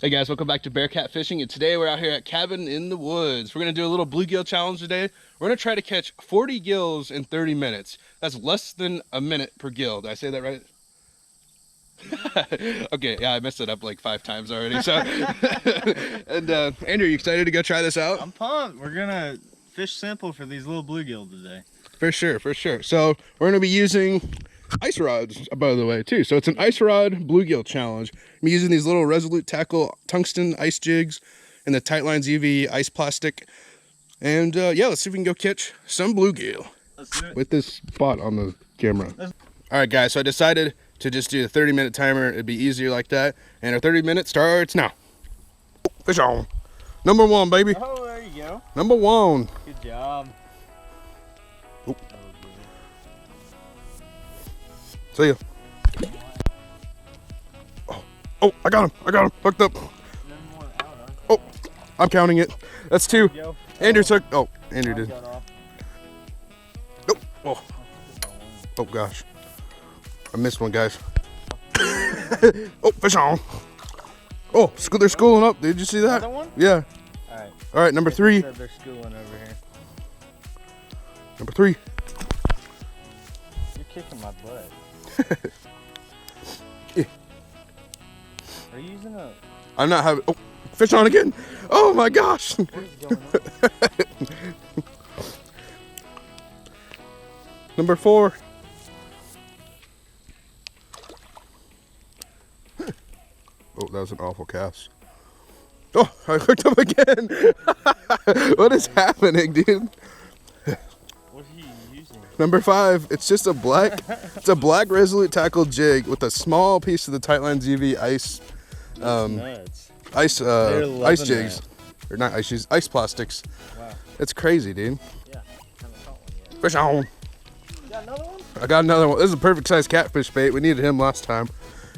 Hey guys, welcome back to Bearcat Fishing, and today we're out here at Cabin in the Woods. We're going to do a little bluegill challenge today. We're going to try to catch 40 gills in 30 minutes. That's less than a minute per gill. Did I say that right? Okay, yeah, I messed it up like 5 times already. So, and Andrew, you excited to go try this out? I'm pumped. We're gonna fish simple for these little bluegill today. For sure, for sure. So we're going to be using ice rods, by the way, too. So it's an ice rod bluegill challenge. I'm using these little Resolute Tackle tungsten ice jigs and the Tightlines UV ice plastic. And yeah, let's see if we can go catch some bluegill with this spot on the camera. All right, guys, so I decided to just do a 30-minute timer. It'd be easier like that. And our 30-minute starts now. Fish on. Number 1, baby. Oh, there you go. Number 1. Good job. Oh. See ya. Oh, I got him. Hooked up. Oh, I'm counting it. That's 2. Andrew's hooked. Oh, Andrew did. Nope. Oh gosh. I missed one, guys. Oh, fish on. Oh, they're schooling up. Did you see that? Another one? Yeah. All right, number 3. They're schooling over here. Number 3. You're kicking my butt. Yeah. Are you using a... I'm not having... Oh, fish on again. Oh my gosh. What is going on? Number 4. Oh, that was an awful cast. Oh, I hooked up again. What is happening, dude? What are you using? Number 5. It's just a black. It's a black Resolute Tackle jig with a small piece of the Tightlines UV ice. Nuts. Ice jigs, or not ice jigs, ice plastics. Wow. It's crazy, dude. Yeah. Haven't caught one yet. Fish on. You got another one? I got another one. This is a perfect size catfish bait. We needed him last time.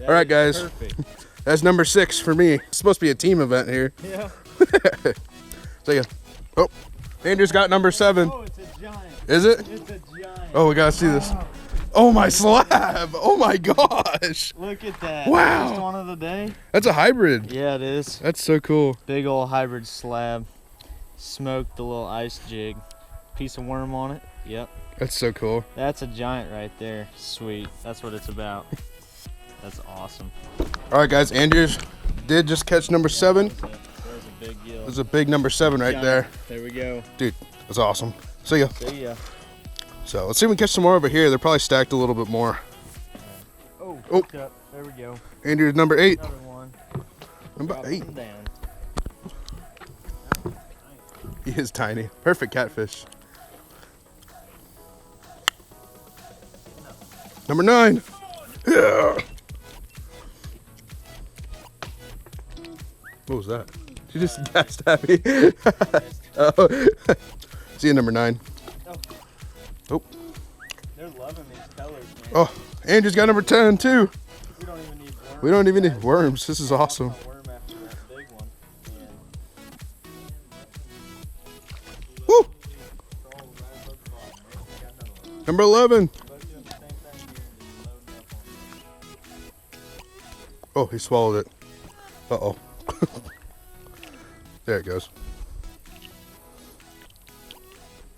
All right, guys. Perfect. That's number 6 for me. It's supposed to be a team event here. Yeah. So yeah. Oh, Andrew's got number 7. Oh, it's a giant. Is it? It's a giant. Oh, we gotta see this. Oh, my slab. Oh my gosh. Look at that. Wow. First one of the day. That's a hybrid. Yeah, it is. That's so cool. Big old hybrid slab. Smoked the little ice jig. Piece of worm on it. Yep. That's so cool. That's a giant right there. Sweet. That's what it's about. That's awesome. All right, guys. Andrews did just catch number 7. There's a big gill. There's a big number 7 right there. There we go. Dude, that's awesome. See ya. See ya. So let's see if we can catch some more over here. They're probably stacked a little bit more. Oh, Oh. hooked up. There we go. Andrew's number 8. Another one. Number Drop 8. them down. He is tiny. Perfect catfish. Number 9. Yeah. What was that? She just gasped at me. Oh. See you, number 9. Oh. They're loving these colors, man. Oh, Andrew's got number 10 too. We don't even need worms. We don't even need worms. This is awesome. Worm after that big one. Woo. Number 11. Oh, he swallowed it. Uh-oh. There it goes.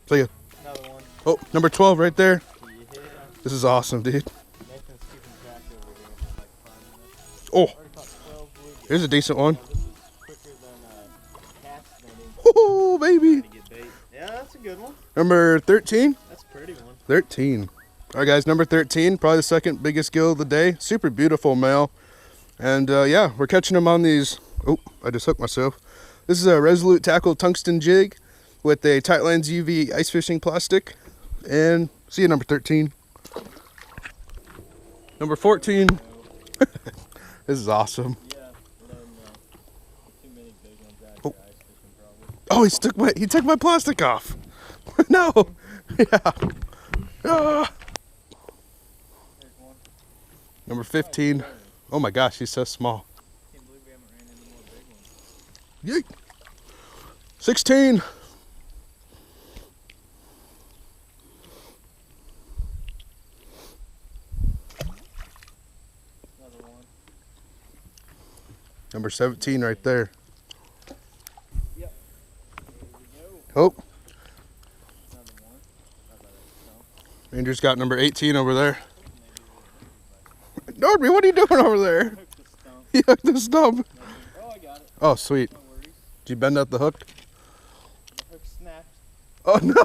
See ya. Another one. Oh, number 12 right there. You hit it. This is awesome, dude. Nathan's keeping track over here in like 5 minutes. Oh, Already caught 12 bluegills. here's a decent one. This is quicker than cast netting Oh, baby. to get bait. Yeah, that's a good one. Number 13. That's a pretty one. 13. All right, guys, number 13, probably the second biggest gill of the day. Super beautiful male. And yeah, we're catching them on these. Oh, I just hooked myself. This is a Resolute Tackle tungsten jig with a Tightlines UV ice fishing plastic. And see you, number 13. Number 14. This is awesome. Yeah, too many big ones out Oh. here ice fishing probably. Oh, he took my plastic off. No. Yeah. Ah. There's one. Number 15. Oh my gosh, he's so small. Can't believe we haven't ran into more big ones. Yeet. 16. Number 17 right there. Yep. Here we go. Oh, Another one. How about that stump? Andrew's got number 18 over there. Norby, what are you doing over there? Hook the stump. He hooked the stump. Oh, I got it. Oh, sweet. No worries. Did you bend out the hook? The hook snapped. Oh no!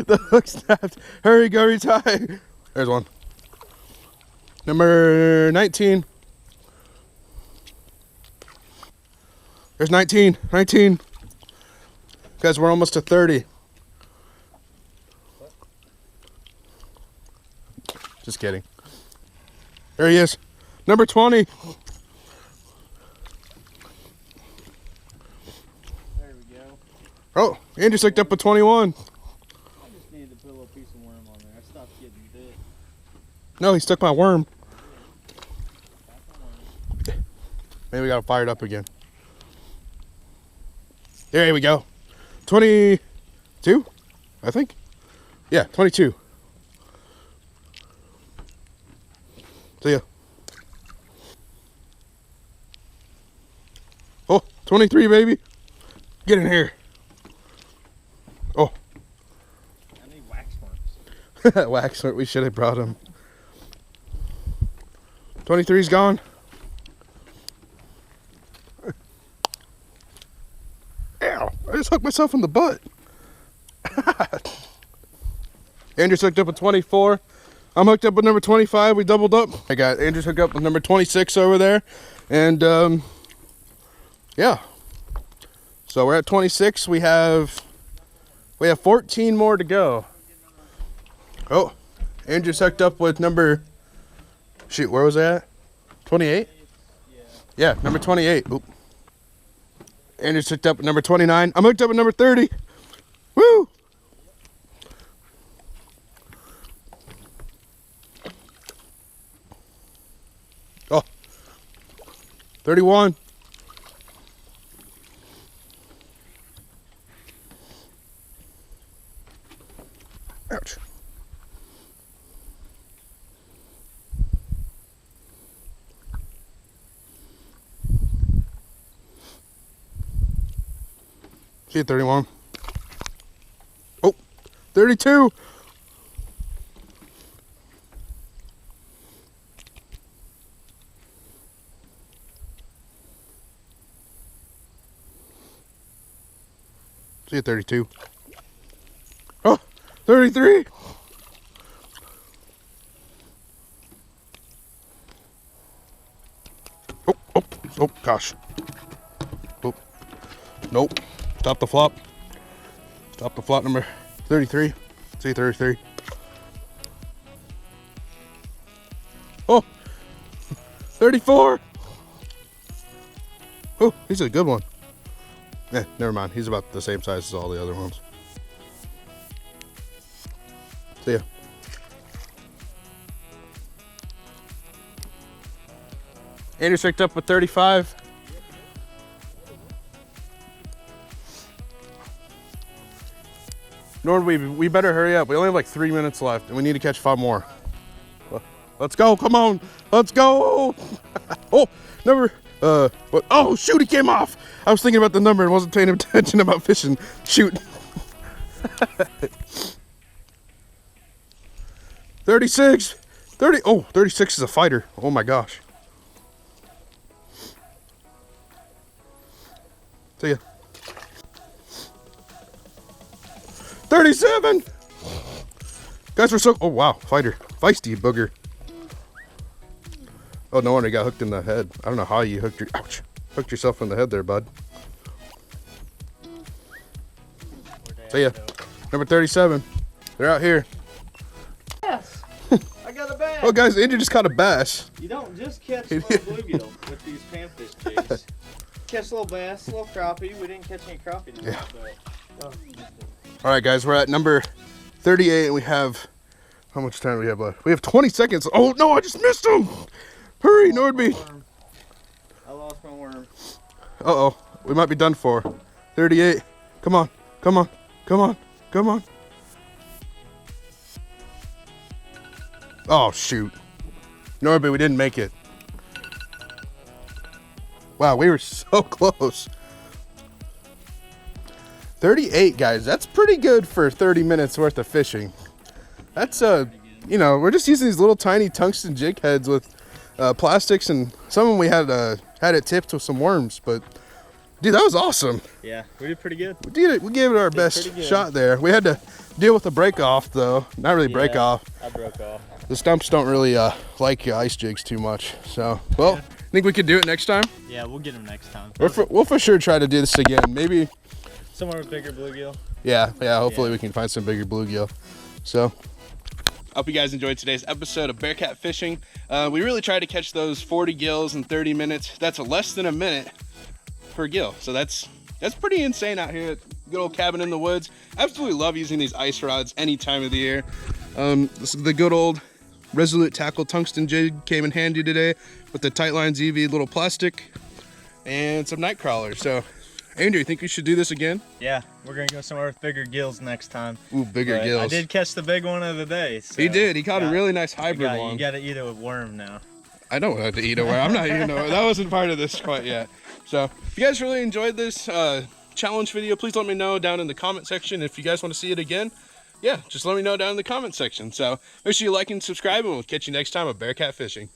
The hook snapped. Hurry, go retie. There's one. Number 19. There's 19. 19. Guys, we're almost to 30. Just kidding. There he is. Number 20. There we go. Oh, Andrew hooked up a 21. I just needed to put a little piece of worm on there. I stopped getting bit. No, he stuck my worm. Back on worm. Maybe we gotta fire it up again. There we go. 22, I think. Yeah, 22. See ya. Oh, 23, baby. Get in here. Oh. I need wax worms. Wax, we should have brought him. 23's gone. Ow, I just hooked myself in the butt. Andrew's hooked up with 24. I'm hooked up with number 25. We doubled up. I got Andrew's hooked up with number 26 over there. And yeah. So we're at 26. We have 14 more to go. Oh, Andrew's hooked up with number, shoot, where was I at? 28? Yeah, number 28. Oop. Andrew's hooked up with number 29. I'm hooked up with number 30. Woo! Oh, 31. Ouch. See you, 31. Oh, 32. See you, 32. Oh, 33. Oh, gosh. Oh, nope. Stop the flop. Stop the flop, number 33. See 33. Oh, 34. Oh, he's a good one. Eh, never mind. He's about the same size as all the other ones. See ya. Andrew's picked up with 35. Nord, we better hurry up. We only have like 3 minutes left, and we need to catch 5 more. Let's go! Come on! Let's go! Oh, number. What? Oh, shoot! He came off. I was thinking about the number and wasn't paying attention about fishing. Shoot. 36. 30. Oh, 36 is a fighter. Oh my gosh. See ya. 37. Guys, we're so. Oh wow, fighter, feisty booger. Oh, no wonder he got hooked in the head. I don't know how you hooked your. Ouch! Hooked yourself in the head there, bud. See ya. Number 37. They're out here. Yes. I got a bag. Oh, guys, Andrew just caught a bass. You don't just catch little bluegill with these panfish jigs. Catch a little bass, a little crappie. We didn't catch any crappie today, Yeah. but All right, guys, we're at number 38, and we have. How much time do we have left? We have 20 seconds. Oh no, I just missed him. Hurry, Nordby. I lost my worm. Uh-oh, we might be done for. 38. Come on, come on, come on, come on. Oh, shoot. Nordby, we didn't make it. Wow, we were so close. 38, guys. That's pretty good for 30 minutes worth of fishing. That's you know, we're just using these little tiny tungsten jig heads with plastics, and some of them we had it tipped with some worms. But dude, that was awesome. Yeah, we did pretty good. We gave it our best shot there. We had to deal with the break off though. Not really break off. I broke off. The stumps don't really like ice jigs too much. So, well, think we could do it next time? Yeah, we'll get them next time. We'll for sure try to do this again. Maybe somewhere with bigger bluegill. Yeah, hopefully we can find some bigger bluegill. So, I hope you guys enjoyed today's episode of Bearcat Fishing. We really tried to catch those 40 gills in 30 minutes. That's less than a minute per gill. So that's pretty insane out here at good old cabin in the woods. Absolutely love using these ice rods any time of the year. This is the good old Resolute Tackle tungsten jig came in handy today with the Tightline ZV little plastic and some night crawlers. So, Andrew, you think we should do this again? Yeah, we're gonna go somewhere with bigger gills next time. Ooh, bigger gills. I did catch the big one of the day. So he did. He caught a really nice hybrid one. You got to eat it with worm now. I don't have to eat a worm. I'm not eating a worm. That wasn't part of this quite yet. So, if you guys really enjoyed this challenge video, please let me know down in the comment section. If you guys want to see it again, yeah, just let me know down in the comment section. So, make sure you like and subscribe, and we'll catch you next time at Bearcat Fishing.